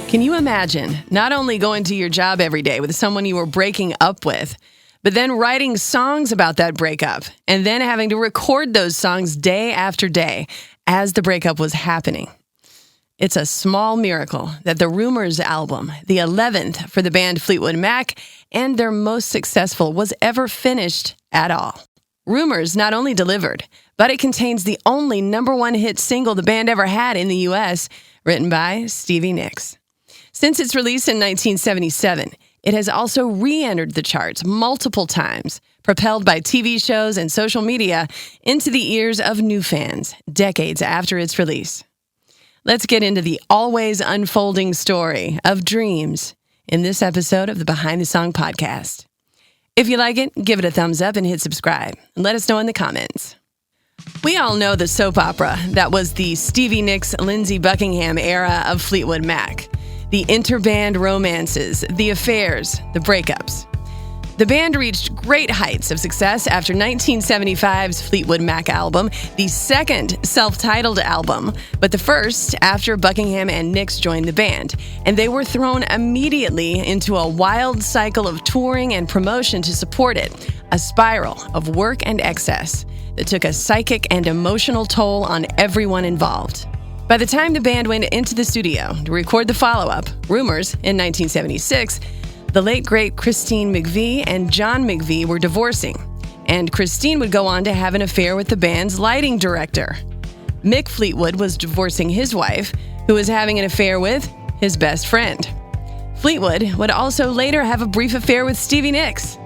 Can you imagine not only going to your job every day with someone you were breaking up with, but then writing songs about that breakup and then having to record those songs day after day as the breakup was happening? It's a small miracle that the Rumours album, the 11th for the band Fleetwood Mac and their most successful, was ever finished at all. Rumours not only delivered, but it contains the only #1 hit single the band ever had in the U.S., written by Stevie Nicks. Since its release in 1977, it has also re-entered the charts multiple times, propelled by TV shows and social media into the ears of new fans decades after its release. Let's get into the always unfolding story of dreams in this episode of the Behind the Song podcast. If you like it, give it a thumbs up and hit subscribe, and let us know in the comments. We all know the soap opera that was the Stevie Nicks, Lindsey Buckingham era of Fleetwood Mac. The interband romances, the affairs, the breakups. The band reached great heights of success after 1975's Fleetwood Mac album, the second self-titled album, but the first after Buckingham and Nicks joined the band, and they were thrown immediately into a wild cycle of touring and promotion to support it, a spiral of work and excess that took a psychic and emotional toll on everyone involved. By the time the band went into the studio to record the follow-up, Rumours, in 1976, the late great Christine McVie and John McVie were divorcing, and Christine would go on to have an affair with the band's lighting director. Mick Fleetwood was divorcing his wife, who was having an affair with his best friend. Fleetwood would also later have a brief affair with Stevie Nicks,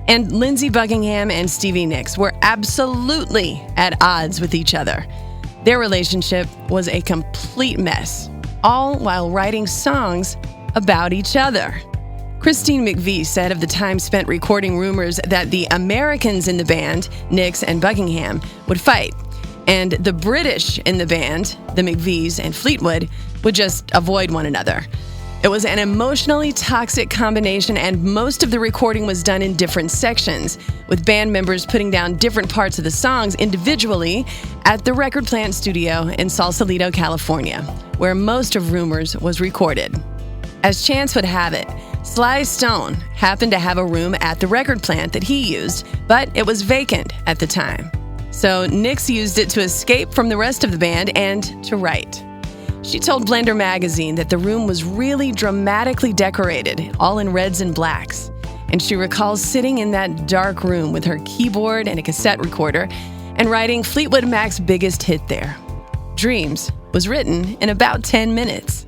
and Lindsey Buckingham and Stevie Nicks were absolutely at odds with each other. Their relationship was a complete mess, all while writing songs about each other. Christine McVie said of the time spent recording Rumours that the Americans in the band, Nicks and Buckingham, would fight, and the British in the band, the McVies and Fleetwood, would just avoid one another. It was an emotionally toxic combination, and most of the recording was done in different sections, with band members putting down different parts of the songs individually at the Record Plant studio in Sausalito, California, where most of Rumours was recorded. As chance would have it, Sly Stone happened to have a room at the Record Plant that he used, but it was vacant at the time. So Nicks used it to escape from the rest of the band and to write. She told Blender magazine that the room was really dramatically decorated, all in reds and blacks. And she recalls sitting in that dark room with her keyboard and a cassette recorder and writing Fleetwood Mac's biggest hit there. Dreams was written in about 10 minutes.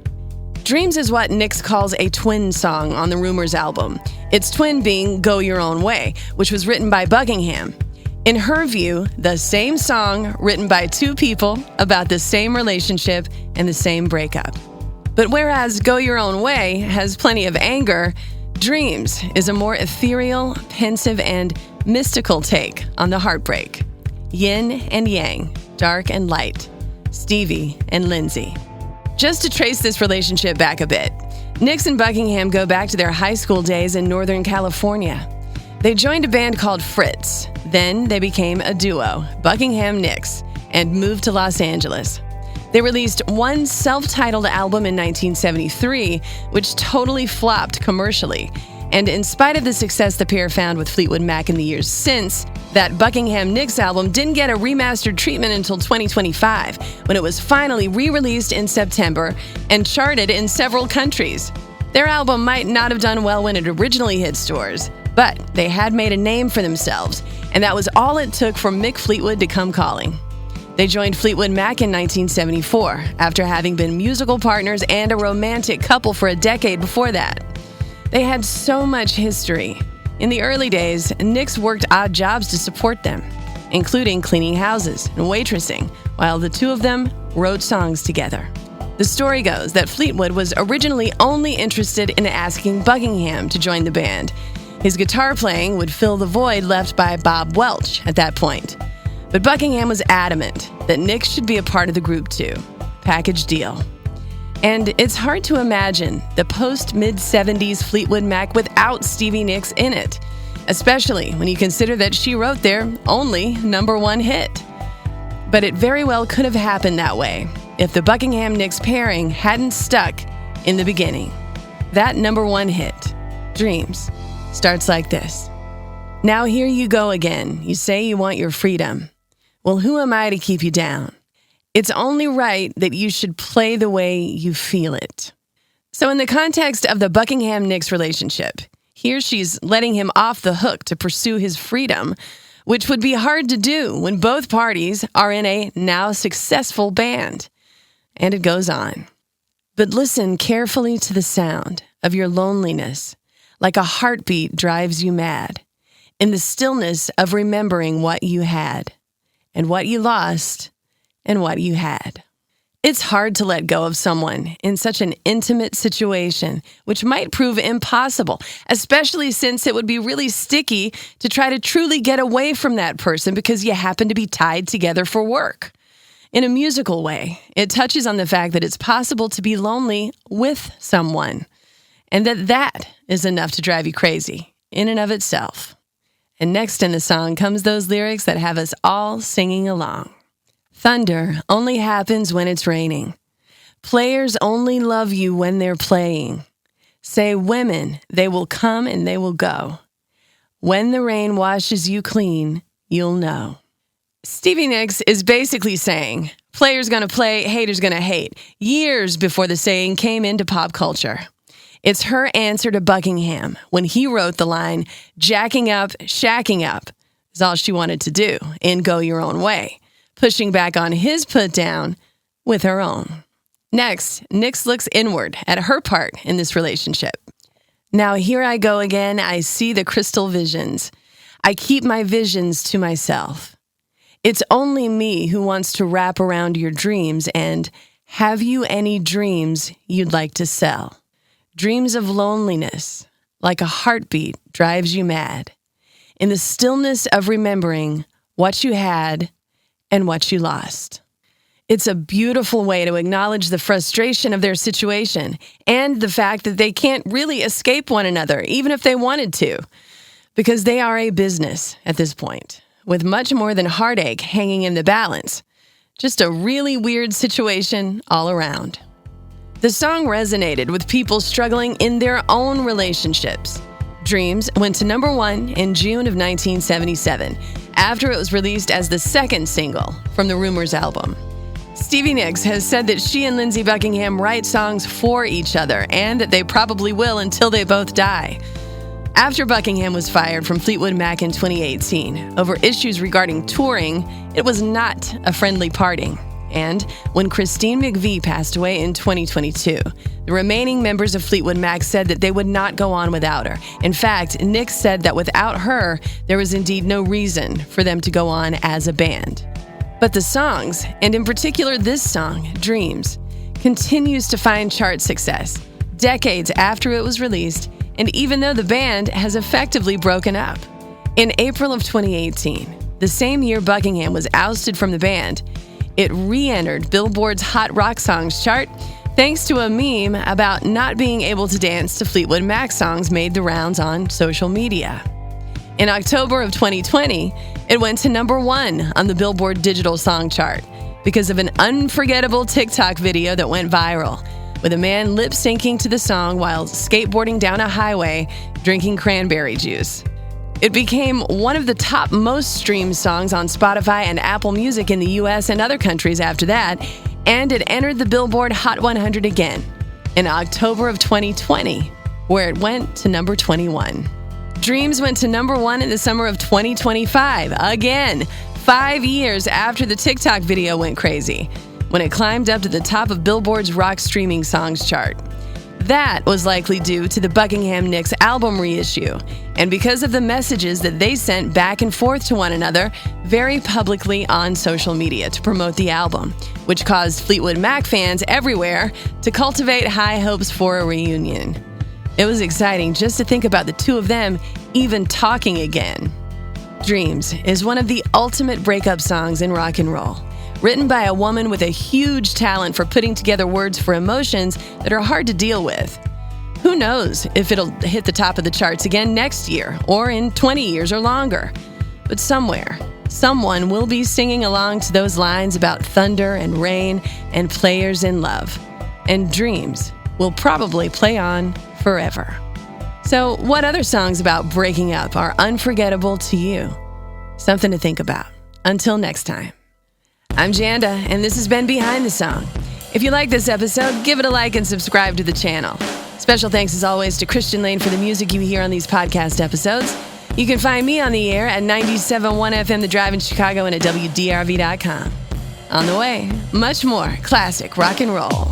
Dreams is what Nicks calls a twin song on the Rumours album, its twin being Go Your Own Way, which was written by Buckingham. In her view, the same song written by two people about the same relationship and the same breakup. But whereas Go Your Own Way has plenty of anger, Dreams is a more ethereal, pensive, and mystical take on the heartbreak. Yin and yang, dark and light, Stevie and Lindsey. Just to trace this relationship back a bit, Nicks and Buckingham go back to their high school days in Northern California. They joined a band called Fritz. Then they became a duo, Buckingham Nicks, and moved to Los Angeles. They released one self-titled album in 1973, which totally flopped commercially. And in spite of the success the pair found with Fleetwood Mac in the years since, that Buckingham Nicks album didn't get a remastered treatment until 2025, when it was finally re-released in September and charted in several countries. Their album might not have done well when it originally hit stores, but they had made a name for themselves, and that was all it took for Mick Fleetwood to come calling. They joined Fleetwood Mac in 1974, after having been musical partners and a romantic couple for a decade before that. They had so much history. In the early days, Nicks worked odd jobs to support them, including cleaning houses and waitressing, while the two of them wrote songs together. The story goes that Fleetwood was originally only interested in asking Buckingham to join the band. His guitar playing would fill the void left by Bob Welch at that point. But Buckingham was adamant that Nicks should be a part of the group too. Package deal. And it's hard to imagine the post-mid-70s Fleetwood Mac without Stevie Nicks in it, especially when you consider that she wrote their only #1 hit. But it very well could have happened that way if the Buckingham Nicks pairing hadn't stuck in the beginning. That number one hit, Dreams, starts like this. Now here you go again. You say you want your freedom. Well, who am I to keep you down? It's only right that you should play the way you feel it. So in the context of the Buckingham Nicks relationship, here she's letting him off the hook to pursue his freedom, which would be hard to do when both parties are in a now successful band. And it goes on. But listen carefully to the sound of your loneliness, like a heartbeat drives you mad, in the stillness of remembering what you had, and what you lost, and what you had. It's hard to let go of someone in such an intimate situation, which might prove impossible, especially since it would be really sticky to try to truly get away from that person because you happen to be tied together for work. In a musical way, it touches on the fact that it's possible to be lonely with someone, and that is enough to drive you crazy in and of itself. And next in the song comes those lyrics that have us all singing along. Thunder only happens when it's raining. Players only love you when they're playing. Say women, they will come and they will go. When the rain washes you clean, you'll know. Stevie Nicks is basically saying, players gonna play, haters gonna hate, years before the saying came into pop culture. It's her answer to Buckingham when he wrote the line, jacking up, shacking up, is all she wanted to do in Go Your Own Way, pushing back on his put down with her own. Next, Nicks looks inward at her part in this relationship. Now here I go again, I see the crystal visions. I keep my visions to myself. It's only me who wants to wrap around your dreams and have you any dreams you'd like to sell? Dreams of loneliness, like a heartbeat, drives you mad. In the stillness of remembering what you had and what you lost. It's a beautiful way to acknowledge the frustration of their situation and the fact that they can't really escape one another, even if they wanted to, because they are a business at this point, with much more than heartache hanging in the balance. Just a really weird situation all around. The song resonated with people struggling in their own relationships. Dreams went to number one in June of 1977, after it was released as the second single from the Rumours album. Stevie Nicks has said that she and Lindsey Buckingham write songs for each other, and that they probably will until they both die. After Buckingham was fired from Fleetwood Mac in 2018 over issues regarding touring, it was not a friendly parting. And when Christine McVie passed away in 2022, the remaining members of Fleetwood Mac said that they would not go on without her. In fact, Nicks said that without her, there was indeed no reason for them to go on as a band. But the songs, and in particular this song, Dreams, continues to find chart success decades after it was released, and even though the band has effectively broken up. In April of 2018, the same year Buckingham was ousted from the band, it re-entered Billboard's Hot Rock Songs chart thanks to a meme about not being able to dance to Fleetwood Mac songs made the rounds on social media. In October of 2020, it went to number one on the Billboard Digital Song chart because of an unforgettable TikTok video that went viral, with a man lip-syncing to the song while skateboarding down a highway, drinking cranberry juice. It became one of the top most streamed songs on Spotify and Apple Music in the US and other countries after that, and it entered the Billboard Hot 100 again in October of 2020, where it went to number 21. Dreams went to number one in the summer of 2025, again, 5 years after the TikTok video went crazy, when it climbed up to the top of Billboard's rock streaming songs chart. That was likely due to the Buckingham Nicks album reissue, and because of the messages that they sent back and forth to one another very publicly on social media to promote the album, which caused Fleetwood Mac fans everywhere to cultivate high hopes for a reunion. It was exciting just to think about the two of them even talking again. Dreams is one of the ultimate breakup songs in rock and roll, written by a woman with a huge talent for putting together words for emotions that are hard to deal with. Who knows if it'll hit the top of the charts again next year or in 20 years or longer. But somewhere, someone will be singing along to those lines about thunder and rain and players in love. And dreams will probably play on forever. So, what other songs about breaking up are unforgettable to you? Something to think about. Until next time. I'm Janda, and this has been Behind the Song. If you like this episode, give it a like and subscribe to the channel. Special thanks as always to Christian Lane for the music you hear on these podcast episodes. You can find me on the air at 97.1 FM The Drive in Chicago and at WDRV.com. On the way, much more classic rock and roll.